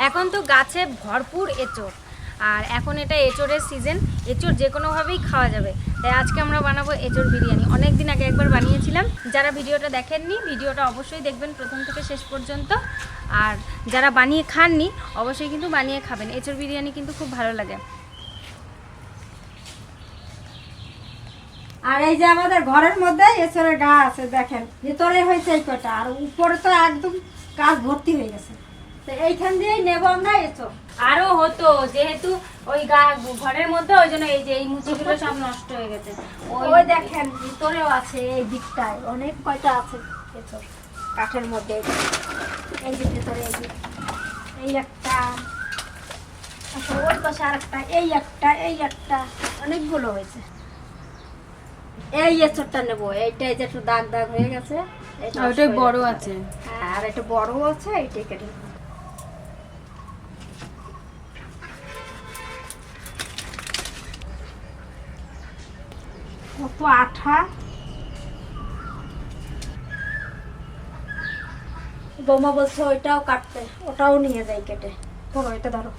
এখন তো গাছে ভরপুর এঁচোড়, আর এখন এটা এঁচোড়ের সিজন, এঁচোড় যে কোনোভাবেই খাওয়া যাবে। তাই আজকে আমরা বানাবো এঁচোড় বিরিয়ানি। অনেক দিন আগে একবার বানিয়েছিলাম, যারা ভিডিওটা দেখেননি ভিডিওটা অবশ্যই দেখবেন প্রথম থেকে শেষ পর্যন্ত। আর যারা বানিয়ে খাননি অবশ্যই কিন্তু বানিয়ে খাবেন, এঁচোড় বিরিয়ানি কিন্তু খুব ভালো লাগে। আর এই যে আমাদের ঘরের মধ্যে এঁচড়ের গা আছে, দেখেন ভিতরে হয়েছে এই কটা, আর উপরে তো একদম গাছ ভর্তি হয়ে গেছে। তো এইখান দিয়েই নেবো আমরা এঁচড়। আরো হতো, যেহেতু ওই ঘরের মধ্যে, ওই জন্য এই যে এই মুচিগুলো সব নষ্ট হয়ে গেছে। ওই দেখেন ভিতরেও আছে, এই দিকটায় অনেক কয়টা আছে এঁচড় কাঠের মধ্যে। এই যে ভিতরে এই একটা, ওই পাশে আর একটা, এই একটা, অনেকগুলো হয়েছে। এই এঁচড়টা নেবো, এইটাই যে একটু দাগ দাগ হয়ে গেছে, ওইটাই বড় আছে। হ্যাঁ, আর একটু বড় আছে, এইটাই কেটে নেবো। কত আঠা, বৌমা বলছে ওইটাও কাটতে, ওটাও নিয়ে যাই কেটে। ধরো এটা ধরো,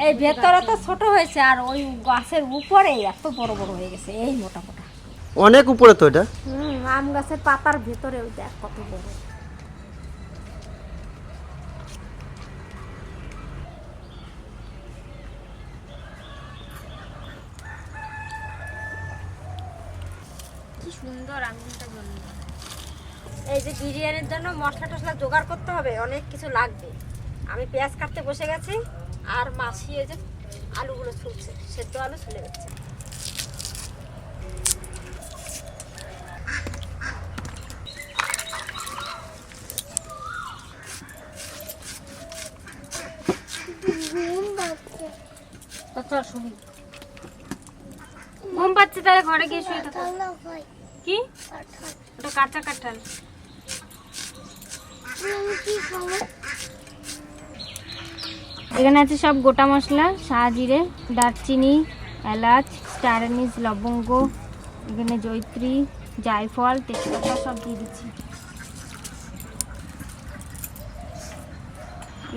এই ভেতরে তো ছোট হয়েছে, আর ওই গাছের উপরে এত বড় বড় হয়ে গেছে, এই মোটা মোটা। অনেক উপরে তো এটা। আম গাছের পাতার ভেতরে ওই দেখ কত বড়। কি সুন্দর আঙুলটা জ্বলল। এই যে বিরিয়ানির জন্য মশলা টসলা জোগাড় করতে হবে, অনেক কিছু লাগবে। আমি পেঁয়াজ কাটতে বসে গেছি, আর মাছি এই যে আলুগুলো ছুলছে, সেদ্ধ আলু ছুলে যাচ্ছে। ঘুম পাচ্ছে, তাহলে ঘরে গিয়ে শুয়ে থাকো। কি ওটা? কাঁচা কাঁঠাল। এখানে আছে সব গোটা মশলা, শাহজিরে, দারচিনি, এলাচ, স্টার অ্যানিস, লবঙ্গ, এখানে জয়িত্রী, জায়ফল, তেজপাতা সব দিয়ে দিচ্ছি।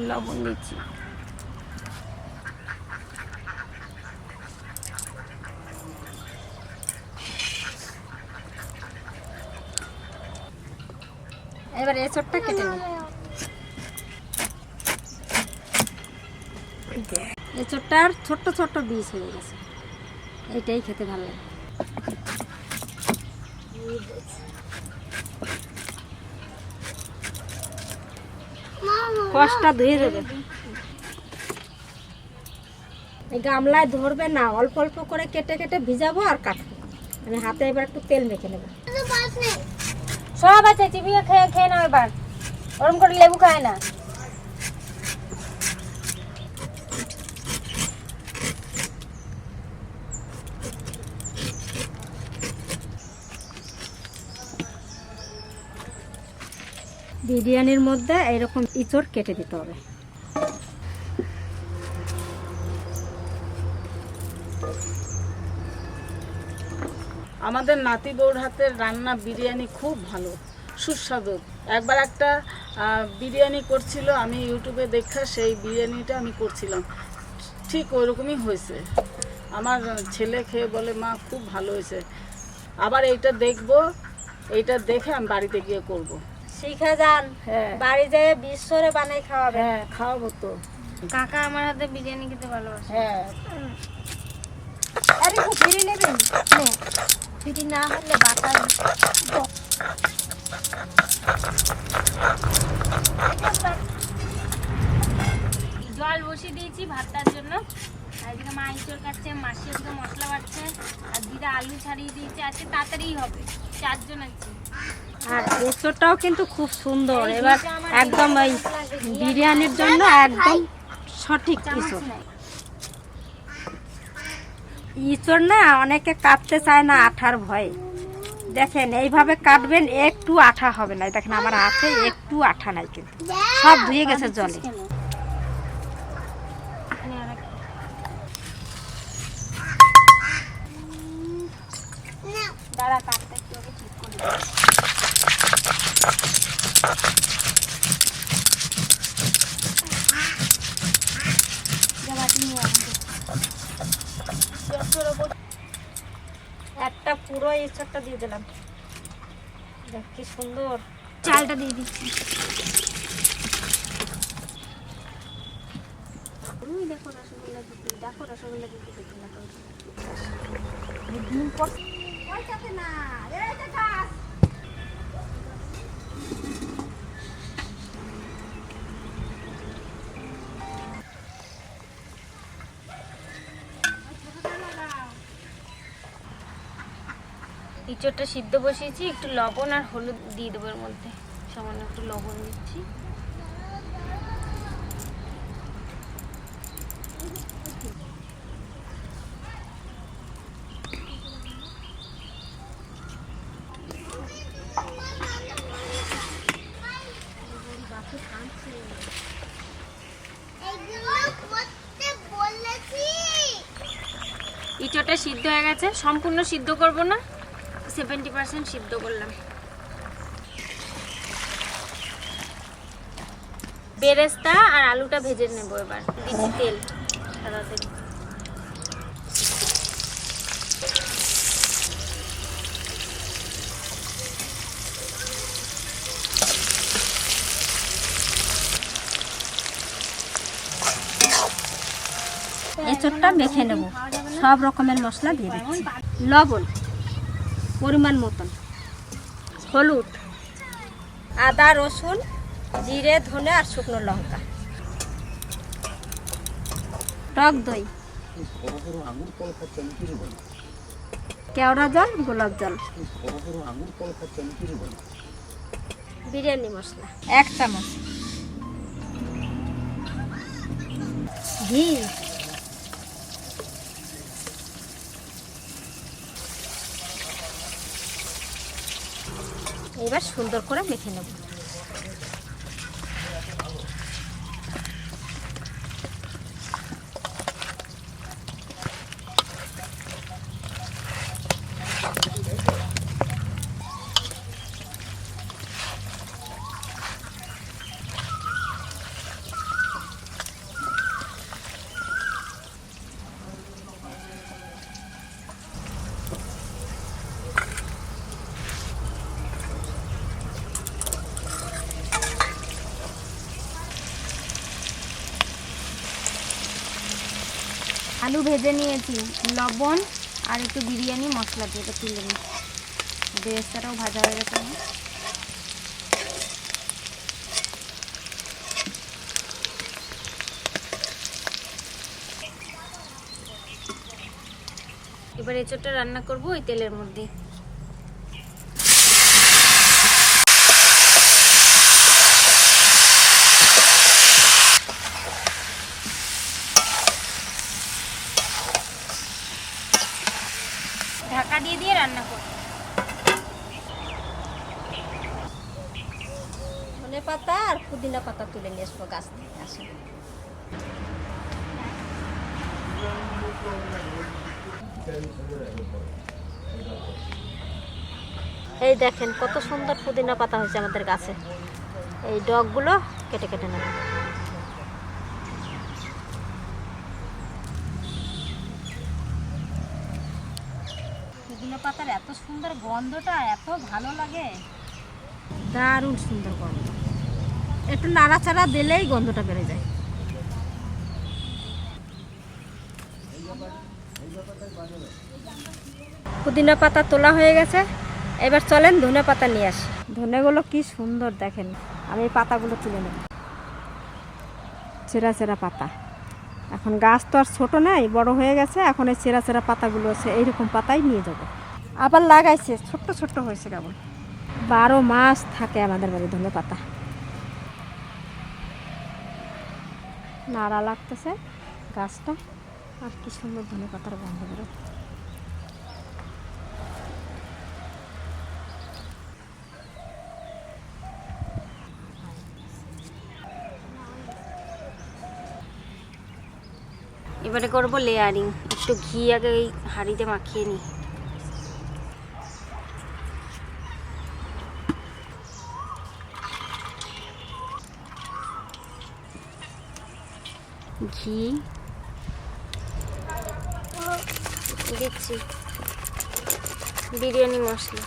লবণ দিচ্ছি। এবার এঁচড়টা কেটে নিই। এঁচড়টার ছোট্ট ছোট্ট বীজ হয়ে গেছে, এইটাই খেতে ভালো লাগে। কষটা ধুয়ে দেবে, এই গামলায় ধরবে না, অল্প অল্প করে কেটে কেটে ভিজাবো আর কাটবো। আমি হাতে এবার একটু তেল মেখে নেবো। সব আছে, চিবিয়ে খেয়ে খেয়ে নাও এবার, ওরম করে লেবু খায় না। বিরিয়ানির মধ্যে এইরকম ইঁচড় কেটে দিতে হবে। আমাদের নাতি বউর হাতের রান্না বিরিয়ানি খুব ভালো, সুস্বাদু। একবার একটা বিরিয়ানি করছিল, আমি ইউটিউবে দেখা সেই বিরিয়ানিটা আমি করছিলাম, ঠিক ওইরকমই হয়েছে। আমার ছেলে খেয়ে বলে মা খুব ভালো হয়েছে। আবার এইটা দেখবো, এইটা দেখে আমি বাড়িতে গিয়ে করব। শিখে যান, হ্যাঁ বাড়ি যেয়ে বিশ্বরে বানাই খাওয়াবে। হ্যাঁ, খাওয়াবো তো। কাকা আমার হাতে বিরিয়ানি খেতে ভালোবাসে। হ্যাঁ, আরে ফিরে নেবেন, ফিরি না হলে বাটা জল বসিয়ে দিয়েছি ভাতটার জন্য। আর এদিকে মা ইঁচড় কাটছে, মাসি ওদিকে মশলা বাটছে, আর দিদা আলু ছাড়িয়ে দিয়েছে। আজকে তাড়াতাড়ি হবে, 4 জন আছি। আর এঁচড়টাও কিন্তু খুব সুন্দর। এবার একদম ওই বিরিয়ানির জন্য একদম সঠিক ইঁচড়। ইঁচড় না অনেকে কাটতে চায় না আঠার ভয়ে, দেখেন এইভাবে কাটবেন, একটু আঠা হবে না। দেখেন আমার হাতে একটু আঠা নাই, কিন্তু সব ধুয়ে গেছে জলে। দাঁড়া কাটতে একটু আগে ঠিক করে দিই। একটা পুরো এঁচড়টা দিয়ে দিলাম। দেখ কি সুন্দর। চালটা দিয়ে দিচ্ছি। দেখো রসগোল্লা দিতে, দেখো রসগোল্লা দিতে দেখি না তো। ওইটাতে না, এইটা গাছ। ইঁচড়টা সিদ্ধ বসিয়েছি, একটু লবণ আর হলুদ দিয়ে দেবো এর মধ্যে, সামান্য একটু লবণ দিচ্ছি। ইঁচড়টা সিদ্ধ হয়ে গেছে, সম্পূর্ণ সিদ্ধ করব না, 70% সিদ্ধ করলাম। বেরেস্তা আর আলুটা ভেজে নেবো এবার। দিচ্ছি তেল, সাদা তেল। এঁচড়টা মেখে নেব, সব রকমের মশলা দিয়ে দিচ্ছি। লবণ পরিমাণ মতন, হলুদ, আদা রসুন জিরে ধনে আর শুকনো লঙ্কা, টক দই, কেওড়া জল, গোলাপ জল, বিরিয়ানি মশলা 1 চামচ, ঘি, এবার সুন্দর করে মেখে নেব। আলু ভেজে নিয়েছি, লবণ আর একটু বিরিয়ানি মশলা দিয়ে এটা তুলে নিই। বেরেস্তাটাও ভাজা হয়ে গেছে। এবার এঁচড়টা রান্না করব ওই তেলের মধ্যে। ঢাকা দিয়ে রান্না করব। ধনে পাতা আর পুদিনা পাতা তুলে নিয়ে আসবো গাছ থেকে। আসে এই দেখেন কত সুন্দর পুদিনা পাতা হয়েছে আমাদের গাছে। এই ডগগুলো কেটে কেটে নেব। পুদিনা পাতার এত সুন্দর গন্ধটা, এত ভালো লাগে, দারুণ সুন্দর গন্ধ। একটু নাড়াচাড়া দিলেই গন্ধটা বেড়ে যায়। পুদিনা পাতা তোলা হয়ে গেছে, এবার চলেন ধনে পাতা নিয়ে আসি। ধনেগুলো কি সুন্দর দেখেন। আমি এই পাতাগুলো তুলে নেব। চেরা চেরা পাতা। এখন গাছ তো আর ছোট নাই, বড় হয়ে গেছে। এখন এই চেরা চেরা পাতাগুলো আছে, এইরকম পাতাই নিয়ে যাব। আবার লাগাইছে, ছোট্ট ছোট্ট হয়েছে কেমন। 12 মাস থাকে আমাদের বাড়ি ধনে পাতা। নাড়া লাগতেছে গাছটা, আর কি সুন্দর ধনে পাতার গন্ধ বেরোয়। এবারে করব লেয়ারিং। একটু ঘি আগে এই হাঁড়িতে মাখিয়ে নিই। ঘি দিচ্ছি, বিরিয়ানি মশলা।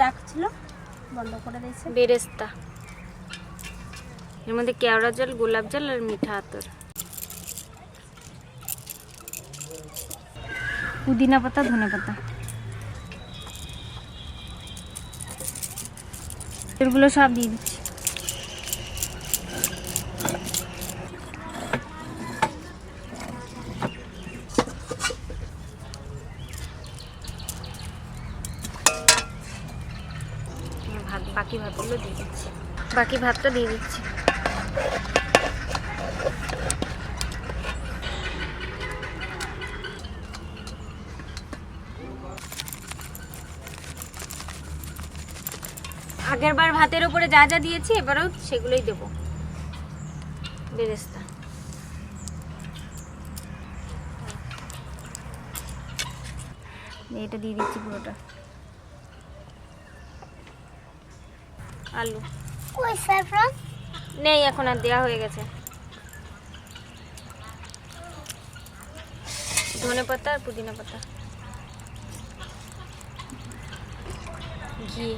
ডাকছিল বন্ধ করে দিয়েছে। বেরেস্তা, এর মধ্যে কেওড়া জল, গোলাপ জল আর মিঠা আতর, পুদিনা পাতা, ধনে পাতা। এগুলো সব দিয়ে দিচ্ছি। বাকি ভাতগুলো দিয়ে দিচ্ছি, বাকি ভাতটা দিয়ে দিচ্ছি। আগেরবার ভাতের উপরে যা যা দিয়েছি এবারেও সেগুলোই দেব। বেরেস্তা, এটা দিয়ে দিচ্ছি পুরোটা। আলু ওই স্যাফরন নেই এখন, আর দেওয়া হয়ে গেছে। ধনে পাতা আর পুদিনা পাতা, ঘি,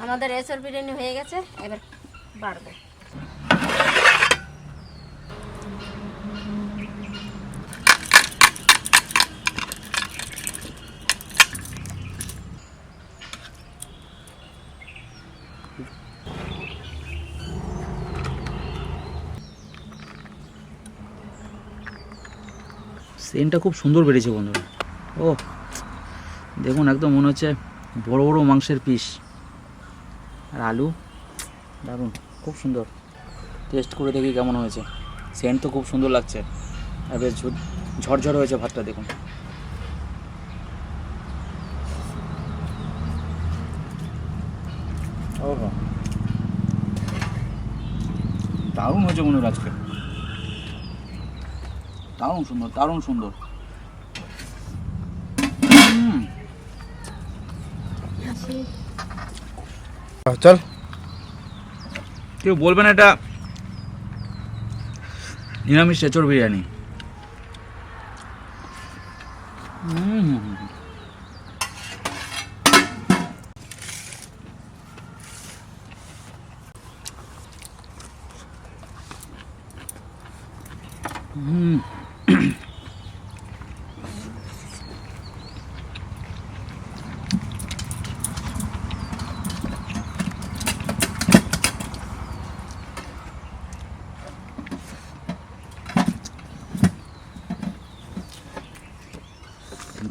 আমাদের এসর বিরিয়ানি হয়ে গেছে, এবার বাড়বো। সেন্টটা খুব সুন্দর বেরিয়েছে বন্ধুরা। ও দেখুন, একদম মনে হচ্ছে বড় বড় মাংসের পিস, আর আলু দারুণ, খুব সুন্দর। টেস্ট করে দেখি কেমন হয়েছে। সেন্ট তো খুব সুন্দর লাগছে, আর বেশ ঝরঝর হয়েছে ভাতটা, দেখুন। ও দারুণ হয়েছে বন্ধুরা আজকে, দারুণ সুন্দর, দারুণ সুন্দর। চল, কেউ বলবেন এটা নিরামিষ এঁচড় বিরিয়ানি।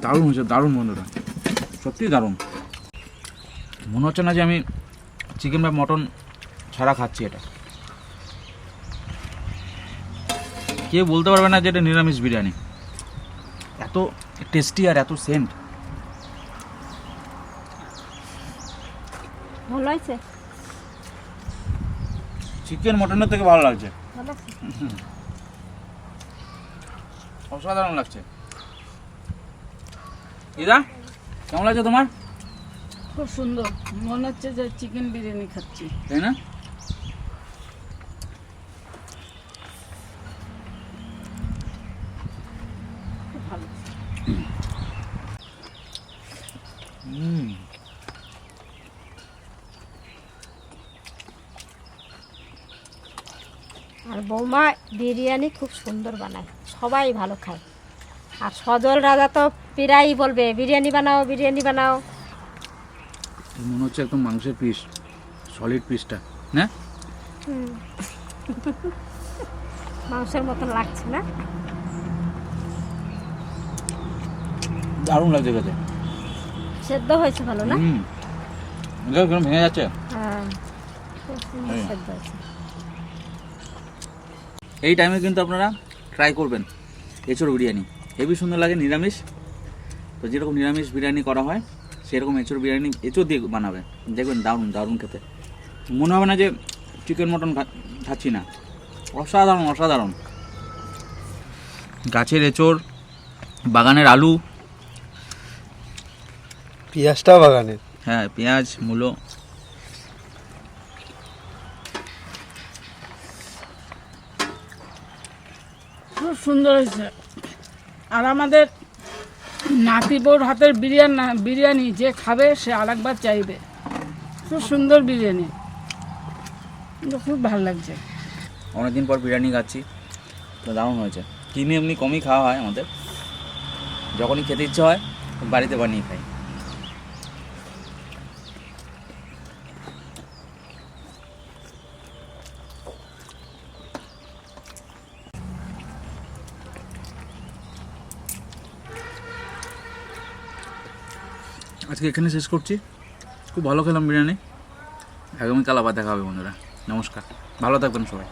দারুণ হয়েছে, দারুণ বন্ধুরা, সত্যি দারুণ। মনে হচ্ছে না যে আমি চিকেন বা মটন ছাড়া খাচ্ছি এটা। কেউ বলতে পারবে না যে এটা নিরামিষ বিরিয়ানি, এত টেস্টি আর এত সেন্ট। ভালো হয়েছে, চিকেন মটনের থেকে ভালো লাগছে, ভালো আছে। অসাধারণ লাগছে। দিদা কেমন লাগছে তোমার? খুব সুন্দর, মনে হচ্ছে যে চিকেন বিরিয়ানি খাচ্ছি। তাই না? বৌমা বিরিয়ানি খুব সুন্দর বানায়, সবাই ভালো খায়। আর সজল রাজা তো প্রায়ই বলবে বিরিয়ানি বানাও, বিরিয়ানি বানাও। মনে হচ্ছে একদম মাংসের পিস, সলিড পিসটা, হ্যাঁ? মাংসের মতন লাগছে না? দারুণ লাগছে খেতে। সেদ্ধ হয়েছে ভালো না? কেমন ভেঙে যাচ্ছে। হ্যাঁ, খুব সুন্দর সেদ্ধ হয়েছে। এই টাইমে কিন্তু আপনারা ট্রাই করবেন এঁচোড় বিরিয়ানি, হেবি সুন্দর লাগে। নিরামিষ তো যেরকম নিরামিষ বিরিয়ানি করা হয় সেরকম এঁচোড় বিরিয়ানি এঁচোড় দিয়ে বানাবে, দেখবেন দারুণ দারুণ খেতে। মনে হবে না যে চিকেন মটন খাচ্ছি না, অসাধারণ অসাধারণ। গাছের এঁচোড়, বাগানের আলু, পেঁয়াজটাও বাগানের। হ্যাঁ পেঁয়াজ, মূলো। খুব সুন্দর হয়েছে। আর আমাদের নাতি বউর হাতের বিরিয়ানি যে খাবে সে আরেকবার চাইবে। খুব সুন্দর বিরিয়ানি, কিন্তু খুব ভালো লাগছে। অনেকদিন পর বিরিয়ানি খাচ্ছি, তো দারুণ হয়েছে। কিনে এমনি কমই খাওয়া হয় আমাদের, যখনই খেতে ইচ্ছে হয় বাড়িতে বানিয়ে খাই। আজকে এখানে শেষ করছি। খুব ভালো খেলাম বিরিয়ানি। আগামীকাল আবার দেখা হবে বন্ধুরা। নমস্কার, ভালো থাকবেন সবাই।